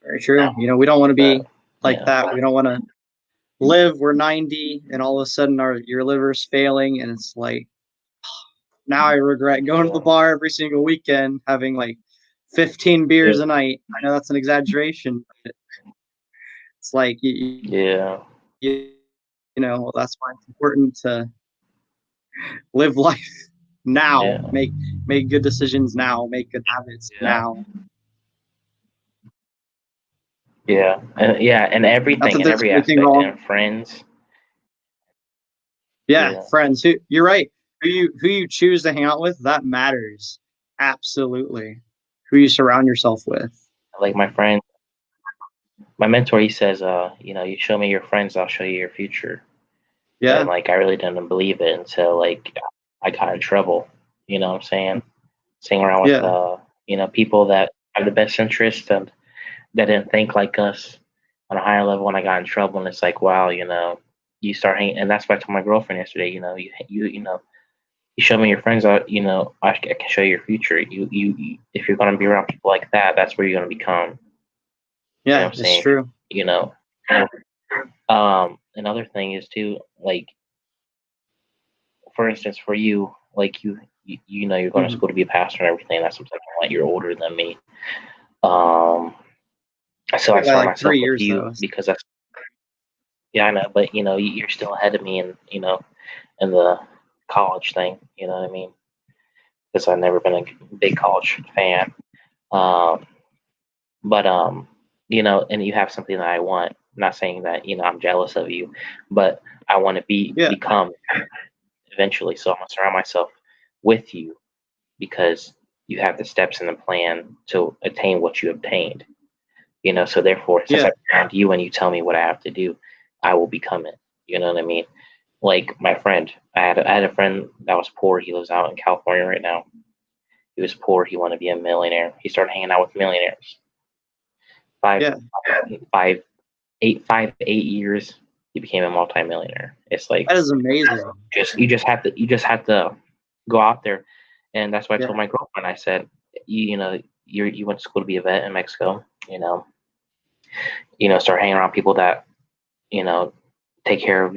Very true. You know, we don't want to but be like that. We don't want to live. We're 90, and all of a sudden your liver's failing, and it's like now I regret going to the yeah, bar every single weekend, having like 15 yeah, beers a night. I know that's an exaggeration, but it's like yeah, you, you know that's why it's important to live life now. yeah, Make good decisions now. Make good habits yeah, now. yeah, and Not everything that in there's every anything aspect, wrong. and friends. Yeah, Yeah, friends. You're right. Who you choose to hang out with, that matters. Absolutely. Who you surround yourself with. like my friend, my mentor, he says, you show me your friends, I'll show you your future. And Yeah. like I really didn't believe it until like I got in trouble. You know what I'm saying? Sitting around with Yeah. people that have the best interest and that didn't think like us on a higher level. And I got in trouble, and it's like, wow, you start hanging, and that's what I told my girlfriend yesterday. You show me your friends. I can show you your future. If you're gonna be around people like that, that's where you're gonna become. You know Yeah, what I'm it's saying? true. You know. Another thing is too, like for instance, for you, like you're going to Hmm. school to be a pastor and everything. That's something like you're older than me. Um, so I By surround like myself three with years you though. because that's yeah, I know, but you're still ahead of me, and in the college thing. You know what I mean? Because I've never been a big college fan. Um, but and you have something that I want. I'm not saying that I'm jealous of you, but I want to Yeah. become eventually. So I'm gonna surround myself with you because you have the steps in the plan to attain what you obtained. So therefore, since Yeah. I found you and you tell me what I have to do, I will become it. You know what I mean? Like my friend, I had a friend that was poor. He lives out in California right now. He was poor. He wanted to be a millionaire. He started hanging out with millionaires. Five, Yeah. 8 years, he became a multimillionaire. It's like That is amazing. you just have to go out there, and that's why I told Yeah. my girlfriend. I said, you went to school to be a vet in Mexico. Start hanging around people that you know take care of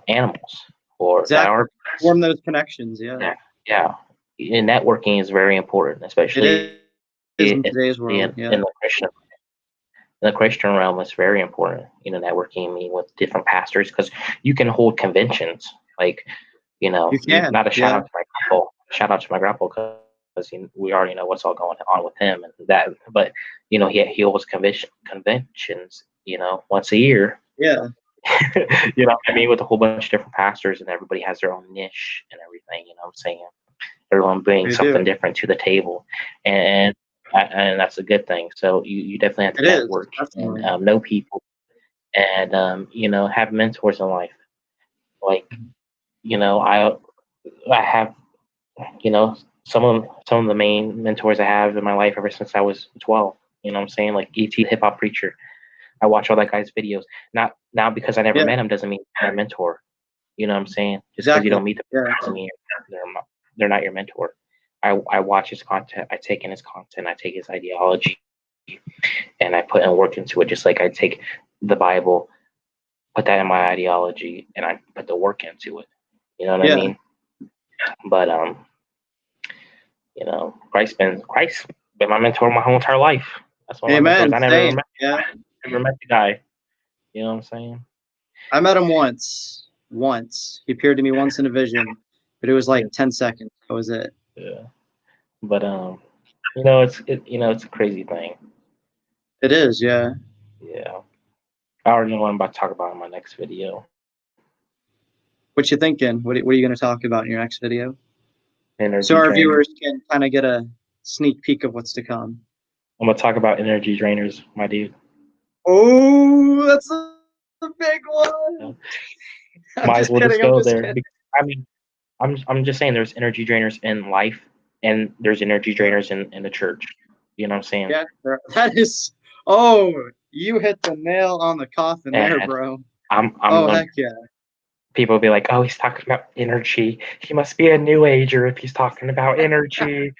animals or that Exactly. are Form those connections. Yeah. yeah yeah. And networking is very important, It especially is in in today's in, world. Yeah. in the Christian realm. It's very important. Networking me with different pastors because you can hold conventions like You you can. not a shout Yeah. out to my grandpa. Shout out to my grandpa because we already know what's all going on with him and that. But he holds conventions, once a year. Yeah, What I mean, with a whole bunch of different pastors, and everybody has their own niche and everything. What I'm saying? Everyone brings they something do. different to the table, and and that's a good thing. So you definitely have to It is, network and definitely. know people, and have mentors in life. Like I have some of the main mentors I have in my life ever since I was 12. What I'm saying? Like ET, hip hop preacher. I watch all that guy's videos. Not now because I never Yeah, met him doesn't mean I'm a mentor. You know what I'm saying? Just because you exactly. don't meet them Yeah, doesn't mean they're not your mentor. I watch his content. I take in his content. I take his ideology, and I put in work into it. Just like I take the Bible, put that in my ideology, and I put the work into it. You know what I yeah. mean? But Christ been my mentor my whole entire life. That's one of my mentors. Amen. I Same. Yeah, never met the guy. You know what I'm saying? I met him once. Once he appeared to me once in a vision, but it was Yeah, like 10 seconds. That was it. yeah. But it's a crazy thing. It is. Yeah. Yeah. I already know what I'm about to talk about in my next video. What you thinking? What are you going to talk about in your next video? So Energy our drainers. viewers can kind of get a sneak peek of what's to come. I'm gonna talk about energy drainers, my dude. Oh, that's a big Yeah. one. I'm Might as just well just kidding. I'm go just there. kidding. I mean, I'm just saying there's energy drainers in life and there's energy Yeah, drainers in the church. You know what I'm saying? yeah, that is. Oh, you hit the nail on the coffin there, And bro. I'm Oh, gonna heck yeah. people will be like, oh, he's talking about energy. He must be a new ager if he's talking about energy.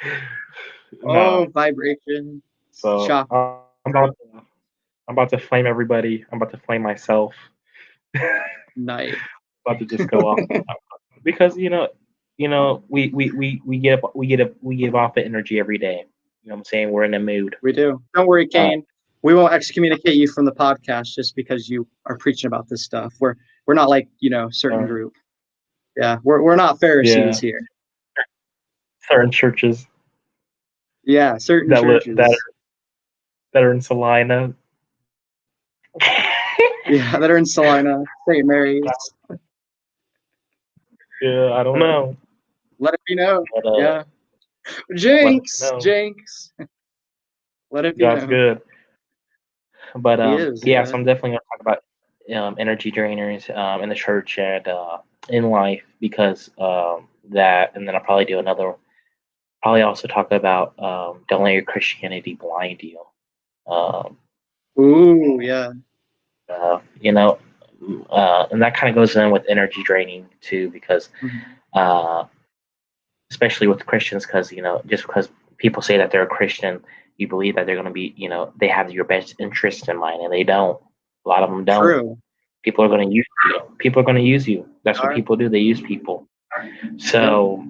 Oh, No. vibration, So chakra. I'm about to flame everybody. I'm about to flame myself. Night. About to just go off because we give off the energy every day. You know what I'm saying? We're in a mood. We do. Don't worry, Uh, Kane. We won't excommunicate you from the podcast just because you are preaching about this stuff. We're not like certain uh, group. Yeah, we're not Pharisees yeah, here. certain churches Yeah, certain that churches. that are in Salina. Yeah, that are in Salina, St. Mary's. Yeah, I don't know, Let it be known. but Yeah. let me Jinx, know. Jinx. Let it be God's known. good. But He is, yeah, yeah. so I'm definitely gonna talk about energy drainers in the church and in life because that, and then I'll probably do another. Probably also talk about don't let your Christianity blind you. Um, Ooh, yeah. uh, you know, and that kind of goes in with energy draining too, because Mhm. uh, especially with Christians, because just because people say that they're a Christian, you believe that they're going to be, they have your best interest in mind, and they don't. A lot of them don't. True. People are going to use you. People are going to use you. That's what All right. people do. They use people. Yeah. So,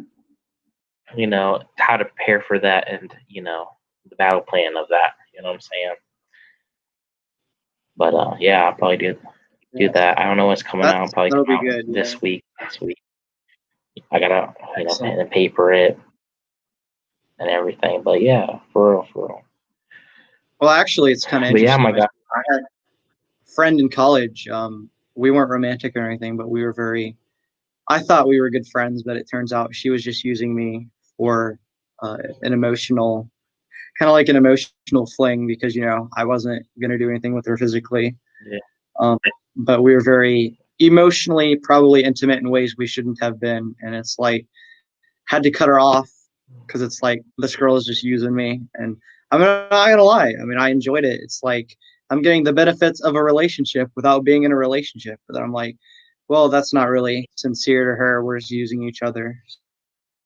how to prepare for that, and the battle plan of that. You know what I'm saying? But yeah, I'll probably do Yeah. that. I don't know what's coming out. It'll probably That'll come be out good. Yeah. this week, next week. I gotta, pen Excellent. and paper it and everything. But yeah, for real, for real. Well, actually, it's kind of But yeah, interesting. my I God. had a friend in college. We weren't romantic or anything, but we were very. I thought we were good friends, but it turns out she was just using me for an emotional, kind of like an emotional fling because I wasn't gonna do anything with her physically. Yeah, Um, but we were very emotionally probably intimate in ways we shouldn't have been, and it's like had to cut her off because it's like this girl is just using me, and I'm not gonna lie. I mean, I enjoyed it. It's like I'm getting the benefits of a relationship without being in a relationship. But then I'm like, well, that's not really sincere to her. We're just using each other.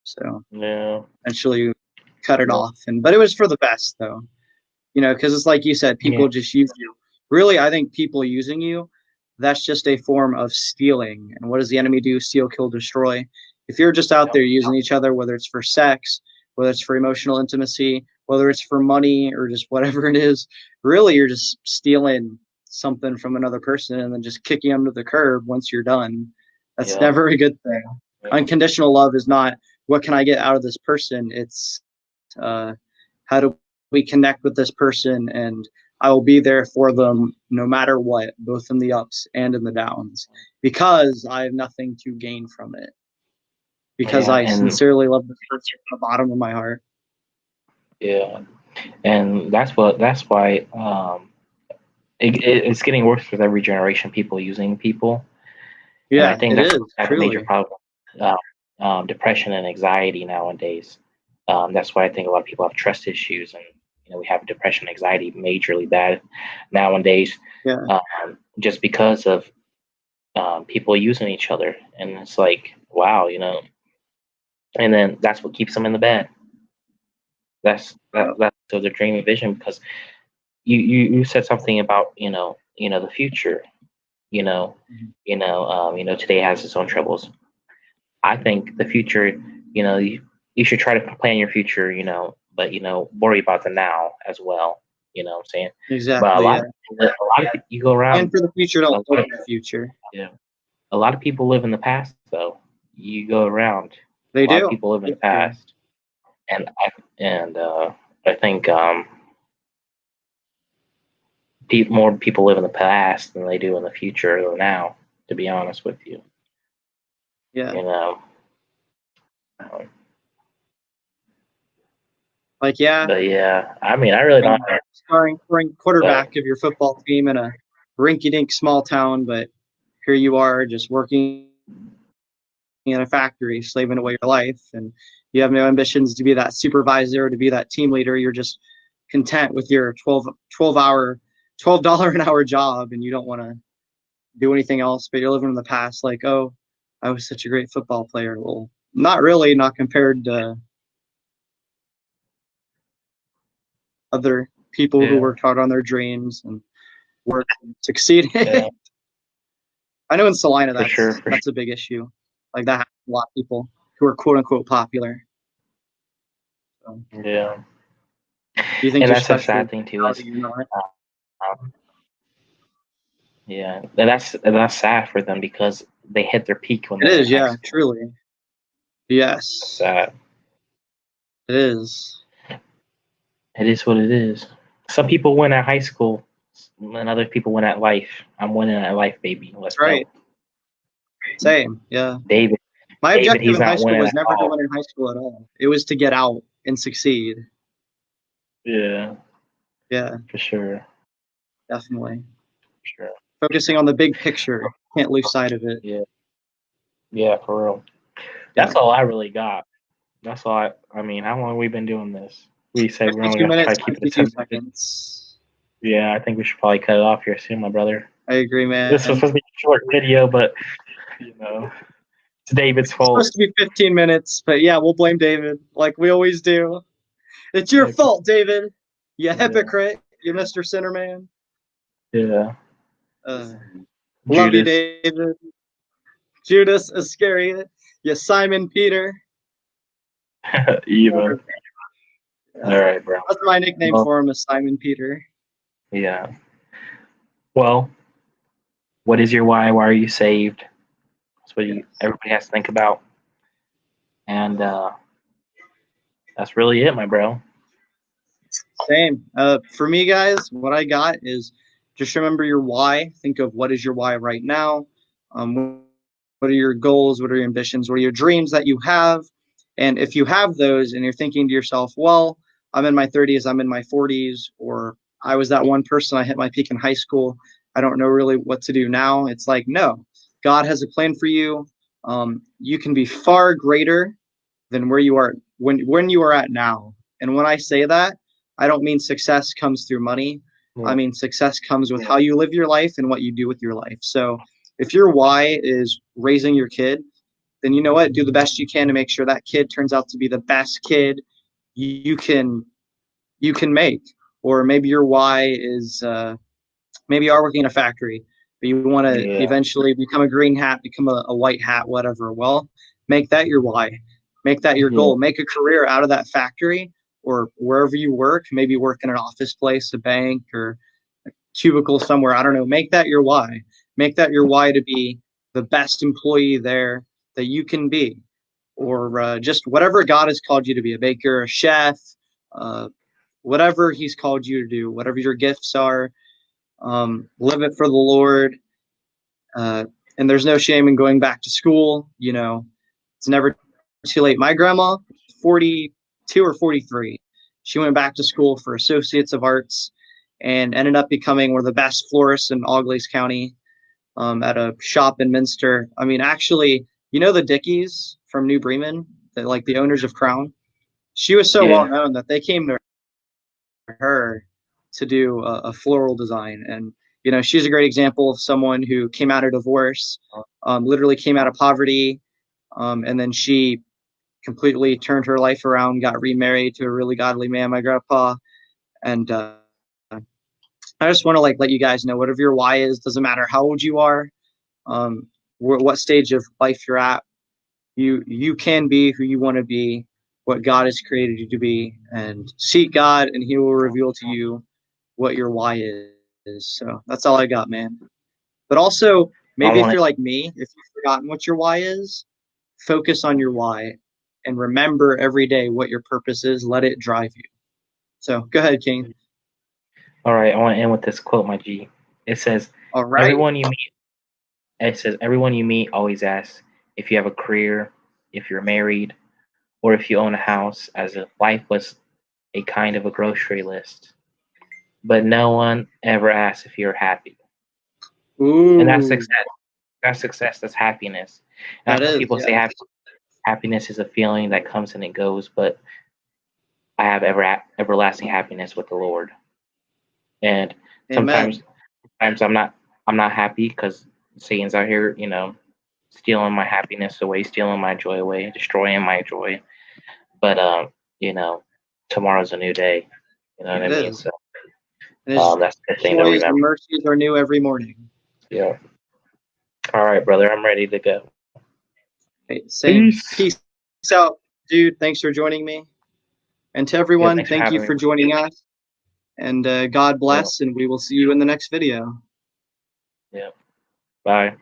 So yeah, eventually cut it yeah, off, but it was for the best though. Because it's like you said, yeah, people just use you. Really, I think people using you, that's just a form of stealing. And what does the enemy do? Steal, kill, destroy. If you're just out there using each other, whether it's for sex, whether it's for emotional intimacy, whether it's for money or just whatever it is, really you're just stealing something from another person and then just kicking them to the curb once you're done. That's yeah, never a good thing. yeah, Unconditional love is not what can I get out of this person? It's How do we connect with this person? And I will be there for them no matter what, both in the ups and in the downs, because I have nothing to gain from it. Because Yeah, I and sincerely love this person from the bottom of my heart. yeah, and that's why it's getting worse with every generation. People using people, and I Yeah, think it is, that's a major truly. problem. Uh, Depression and anxiety nowadays. That's why I think a lot of people have trust issues, and we have depression, anxiety, majorly bad nowadays, Yeah. just because of people using each other, and it's like, wow, and then that's what keeps them in the bed. That's so their dream and vision, because you said something about the future, you know today has its own troubles. I think the future, you should try to plan your future, but worry about the now as well. You know what I'm saying? But Exactly. Yeah. you go And around, for the future, a don't lot live of, in the future. yeah, a lot of people live in the past though. You go around, a They lot of do. people live in They the do. past, and I think more people live in the past than they do in the future or now. To be honest with you, Yeah. you know. Um, Like, yeah, but yeah, I mean, I really don't. starring But quarterback of your football team in a rinky-dink small town, but here you are just working in a factory, slaving away your life, and you have no ambitions to be that supervisor or to be that team leader. You're just content with your 12 hour, $12 an hour job, and you don't want to do anything else, but you're living in the past like, oh, I was such a great football player. Well, not really, not compared to other people who yeah, worked hard on their dreams and worked and succeeded. yeah, I know in Salina for sure, for sure. that's a big issue. Like that happens to a lot of people who are quote unquote popular. So, Yeah, do you think and you're that's a special? sad thing too. How Is do you know it? um, yeah, and that's sad for them because they hit their peak when It they were in is, high yeah, school. truly. That's Yes, sad. it is. It is what it is. Some people win at high school, and other people win at life. I'm winning at life, baby. Let's That's right. go, Same, yeah. David. My David, objective he's in high not school winning was at never to all. win in high school at all. It was to get out and succeed. Yeah, Yeah, for sure, definitely. for sure. Focusing on the big picture. Can't lose sight of it. Yeah, yeah, for real. Yeah. That's all I really got. That's all I mean, how long have we been doing this? We said we're only 52 gonna try minutes, to keep it to 52 10 minutes. seconds. Yeah, I think we should probably cut it off here soon, my brother. I agree, This was man. supposed to be a short video, but it's David's It's fault. supposed to be 15 minutes, but yeah, we'll blame David like we always do. It's your Yeah, fault, David. You yeah, hypocrite. You Mr. Sinnerman. yeah. Uh, love you, Judas. David. Judas Iscariot. You Simon Peter. Even. All Yeah. right, bro. That's my nickname Well, for him is Simon Peter. yeah. Well, what is your why? Why are you saved? That's what Yes. everybody has to think about, and that's really it, my bro. Same. For me, guys, what I got is just remember your why. Think of what is your why right now. What are your goals? What are your ambitions? What are your dreams that you have? And if you have those and you're thinking to yourself, well, I'm in my 30s, I'm in my 40s, or I was that one person, I hit my peak in high school. I don't know really what to do now. It's like, no, God has a plan for you. You can be far greater than where you are when you are at now. And when I say that, I don't mean success comes through money. I Yeah, mean success comes with how you live your life and what you do with your life. So if your why is raising your kid, then you know what? Do the best you can to make sure that kid turns out to be the best kid you can you can make. Or maybe your why is maybe you are working in a factory, but you want to yeah, eventually become a green hat, become a white hat, whatever. Well, make that your why. Make that your yeah, goal. Make a career out of that factory or wherever you work. Maybe work in an office place, a bank, or a cubicle somewhere. I don't know. Make that your why. Make that your why to be the best employee there that you can be, or just whatever God has called you to be, a baker, a chef, whatever He's called you to do, whatever your gifts are, live it for the Lord. And there's no shame in going back to school. It's never too late. My grandma, 42 or 43, she went back to school for Associates of Arts and ended up becoming one of the best florists in Auglaize County, at a shop in Minster. I mean, actually, the Dickies from New Bremen, like the owners of Crown, she was so well Yeah. known that they came to her to do a floral design. And she's a great example of someone who came out of divorce, literally came out of poverty, and then she completely turned her life around, got remarried to a really godly man, my grandpa. And I just want to let you guys know, whatever your why is, doesn't matter how old you are, what stage of life you're at, you can be who you want to be, what God has created you to be, and seek God, and He will reveal to you what your why is. So that's all I got, man. But also, I maybe if want you're like me, if you've forgotten what your why is, focus on your why and remember every day what your purpose is. Let it drive you. So go ahead, King. All right, I want to end with this quote, my G. It says, All right. "Everyone you meet." It says, "Everyone you meet always asks if you have a career, if you're married, or if you own a house, as if life was a kind of a grocery list. But no one ever asks if you're happy." And that's Ooh, success. That's success. That's happiness. And that I know is, people yeah. say happiness is a feeling that comes and it goes, but I have everlasting happiness with the Lord. And sometimes, Amen. sometimes I'm not happy because Satan's out here, stealing my happiness away, stealing my joy away, destroying my joy. But you know, tomorrow's a new day. You know what I It mean? is. So And His that's the thing to joys and remember. mercies are new every morning. Yeah. All right, brother, I'm ready to go. Okay, same. Peace. Peace out, dude. Thanks for joining me. And to Yeah, everyone, thanks for thank you having me. for joining us. And God Yeah, bless, and we will see you in the next video. yeah. Bye.